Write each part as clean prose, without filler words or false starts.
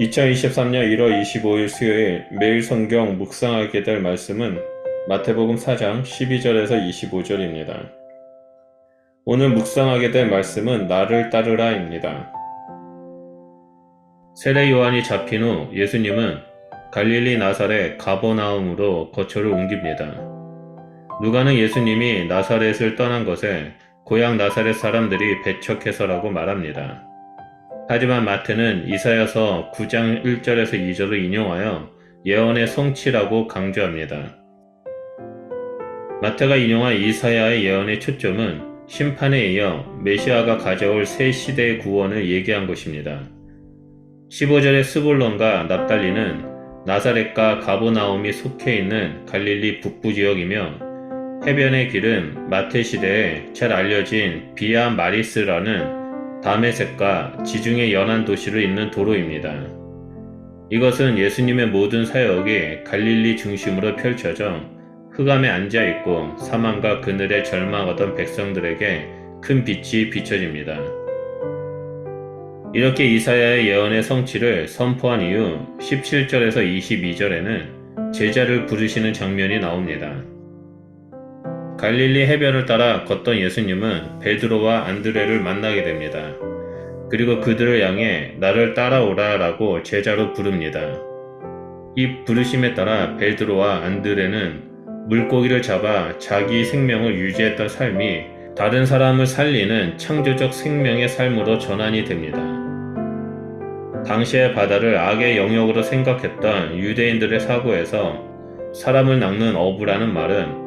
2023년 1월 25일 수요일 매일 성경 묵상하게 될 말씀은 마태복음 4장 12절에서 25절입니다. 오늘 묵상하게 될 말씀은 나를 따르라입니다. 세례 요한이 잡힌 후 예수님은 갈릴리 나사렛 가버나움으로 거처를 옮깁니다. 누가는 예수님이 나사렛을 떠난 것에 고향 나사렛 사람들이 배척해서라고 말합니다. 하지만 마태는 이사야서 9장 1절에서 2절을 인용하여 예언의 성취라고 강조합니다. 마태가 인용한 이사야의 예언의 초점은 심판에 이어 메시아가 가져올 새 시대의 구원을 얘기한 것입니다. 15절의 스불론과 납달리는 나사렛과 가버나움이 속해 있는 갈릴리 북부 지역이며 해변의 길은 마태 시대에 잘 알려진 비아 마리스라는 다메섹과 지중해 연안 도시를 잇는 도로입니다. 이것은 예수님의 모든 사역이 갈릴리 중심으로 펼쳐져 흑암에 앉아있고 사망과 그늘에 절망하던 백성들에게 큰 빛이 비춰집니다. 이렇게 이사야의 예언의 성취를 선포한 이후 17절에서 22절에는 제자를 부르시는 장면이 나옵니다. 갈릴리 해변을 따라 걷던 예수님은 베드로와 안드레를 만나게 됩니다. 그리고 그들을 향해 나를 따라오라 라고 제자로 부릅니다. 이 부르심에 따라 베드로와 안드레는 물고기를 잡아 자기 생명을 유지했던 삶이 다른 사람을 살리는 창조적 생명의 삶으로 전환이 됩니다. 당시의 바다를 악의 영역으로 생각했던 유대인들의 사고에서 사람을 낚는 어부라는 말은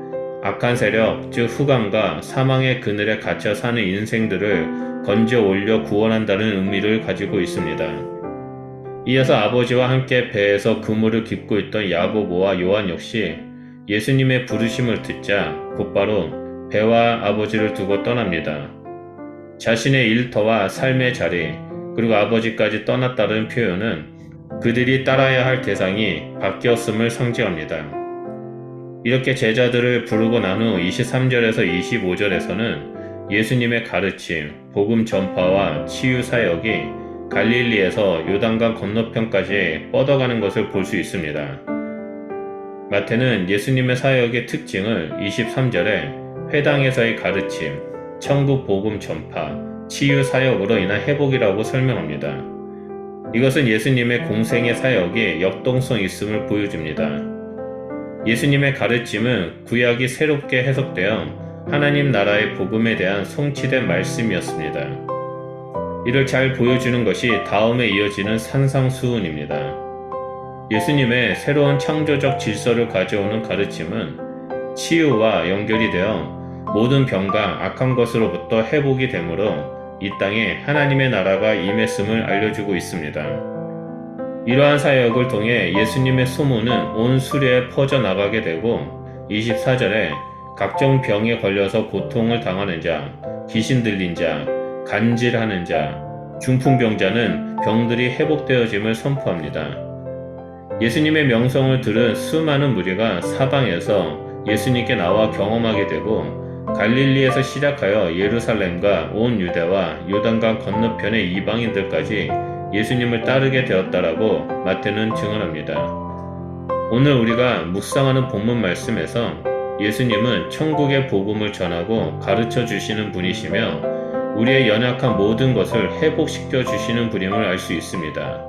악한 세력, 즉 흑암과 사망의 그늘에 갇혀 사는 인생들을 건져 올려 구원한다는 의미를 가지고 있습니다. 이어서 아버지와 함께 배에서 그물을 깁고 있던 야고보와 요한 역시 예수님의 부르심을 듣자 곧바로 배와 아버지를 두고 떠납니다. 자신의 일터와 삶의 자리, 그리고 아버지까지 떠났다는 표현은 그들이 따라야 할 대상이 바뀌었음을 상징합니다. 이렇게 제자들을 부르고 난 후 23절에서 25절에서는 예수님의 가르침, 복음 전파와 치유 사역이 갈릴리에서 요단강 건너편까지 뻗어가는 것을 볼 수 있습니다. 마태는 예수님의 사역의 특징을 23절에 회당에서의 가르침, 천국 복음 전파, 치유 사역으로 인한 회복이라고 설명합니다. 이것은 예수님의 공생의 사역에 역동성이 있음을 보여줍니다. 예수님의 가르침은 구약이 새롭게 해석되어 하나님 나라의 복음에 대한 성취된 말씀이었습니다. 이를 잘 보여주는 것이 다음에 이어지는 산상수훈입니다. 예수님의 새로운 창조적 질서를 가져오는 가르침은 치유와 연결이 되어 모든 병과 악한 것으로부터 회복이 되므로 이 땅에 하나님의 나라가 임했음을 알려주고 있습니다. 이러한 사역을 통해 예수님의 소문은 온 수레에 퍼져나가게 되고 24절에 각종 병에 걸려서 고통을 당하는 자, 귀신 들린 자, 간질하는 자, 중풍병자는 병들이 회복되어짐을 선포합니다. 예수님의 명성을 들은 수많은 무리가 사방에서 예수님께 나와 경험하게 되고 갈릴리에서 시작하여 예루살렘과 온 유대와 요단강 건너편의 이방인들까지 예수님을 따르게 되었다라고 마태는 증언합니다. 오늘 우리가 묵상하는 본문 말씀에서 예수님은 천국의 복음을 전하고 가르쳐 주시는 분이시며 우리의 연약한 모든 것을 회복시켜 주시는 분임을 알 수 있습니다.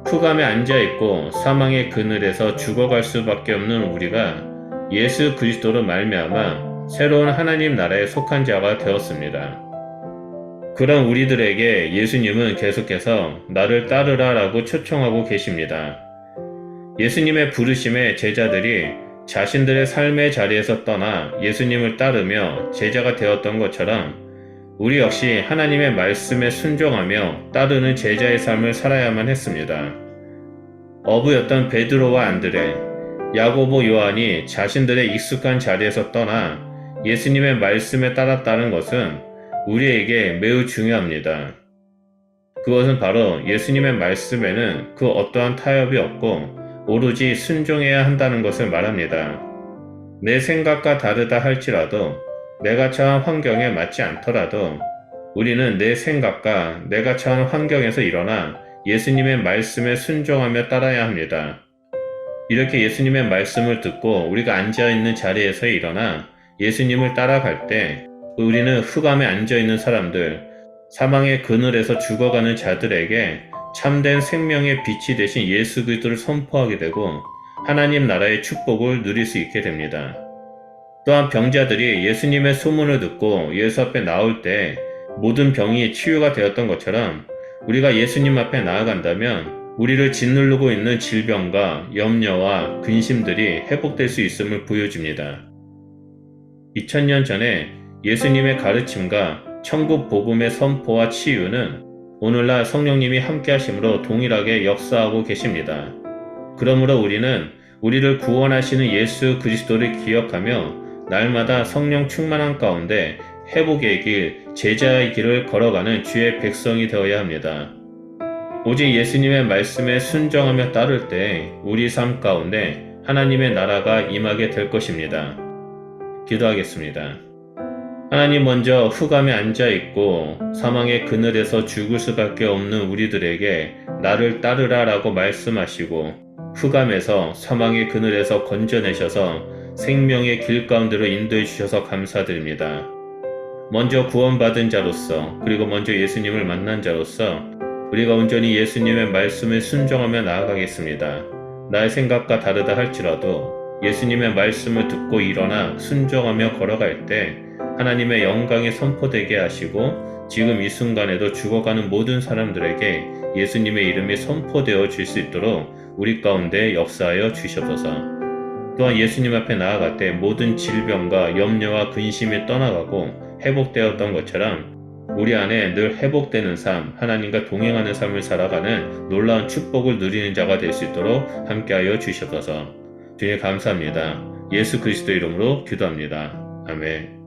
흑암에 앉아있고 사망의 그늘에서 죽어갈 수밖에 없는 우리가 예수 그리스도로 말미암아 새로운 하나님 나라에 속한 자가 되었습니다. 그런 우리들에게 예수님은 계속해서 나를 따르라 라고 초청하고 계십니다. 예수님의 부르심에 제자들이 자신들의 삶의 자리에서 떠나 예수님을 따르며 제자가 되었던 것처럼 우리 역시 하나님의 말씀에 순종하며 따르는 제자의 삶을 살아야만 했습니다. 어부였던 베드로와 안드레, 야고보, 요한이 자신들의 익숙한 자리에서 떠나 예수님의 말씀에 따랐다는 것은 우리에게 매우 중요합니다. 그것은 바로 예수님의 말씀에는 그 어떠한 타협이 없고 오로지 순종해야 한다는 것을 말합니다. 내 생각과 다르다 할지라도 내가 처한 환경에 맞지 않더라도 우리는 내 생각과 내가 처한 환경에서 일어나 예수님의 말씀에 순종하며 따라야 합니다. 이렇게 예수님의 말씀을 듣고 우리가 앉아있는 자리에서 일어나 예수님을 따라갈 때 우리는 흑암에 앉아있는 사람들, 사망의 그늘에서 죽어가는 자들에게 참된 생명의 빛이 되신 예수 그리스도를 선포하게 되고 하나님 나라의 축복을 누릴 수 있게 됩니다. 또한 병자들이 예수님의 소문을 듣고 예수 앞에 나올 때 모든 병이 치유가 되었던 것처럼 우리가 예수님 앞에 나아간다면 우리를 짓누르고 있는 질병과 염려와 근심들이 회복될 수 있음을 보여줍니다. 2000년 전에 예수님의 가르침과 천국 복음의 선포와 치유는 오늘날 성령님이 함께 하심으로 동일하게 역사하고 계십니다. 그러므로 우리는 우리를 구원하시는 예수 그리스도를 기억하며 날마다 성령 충만한 가운데 회복의 길, 제자의 길을 걸어가는 주의 백성이 되어야 합니다. 오직 예수님의 말씀에 순종하며 따를 때 우리 삶 가운데 하나님의 나라가 임하게 될 것입니다. 기도하겠습니다. 하나님, 먼저 흑암에 앉아있고 사망의 그늘에서 죽을 수밖에 없는 우리들에게 나를 따르라 라고 말씀하시고 흑암에서 사망의 그늘에서 건져내셔서 생명의 길 가운데로 인도해 주셔서 감사드립니다. 먼저 구원받은 자로서, 그리고 먼저 예수님을 만난 자로서 우리가 온전히 예수님의 말씀을 순종하며 나아가겠습니다. 나의 생각과 다르다 할지라도 예수님의 말씀을 듣고 일어나 순종하며 걸어갈 때 하나님의 영광이 선포되게 하시고 지금 이 순간에도 죽어가는 모든 사람들에게 예수님의 이름이 선포되어 줄 수 있도록 우리 가운데 역사하여 주시옵소서. 또한 예수님 앞에 나아갈 때 모든 질병과 염려와 근심이 떠나가고 회복되었던 것처럼 우리 안에 늘 회복되는 삶, 하나님과 동행하는 삶을 살아가는 놀라운 축복을 누리는 자가 될 수 있도록 함께하여 주시옵소서. 주님 감사합니다. 예수 그리스도 이름으로 기도합니다. 아멘.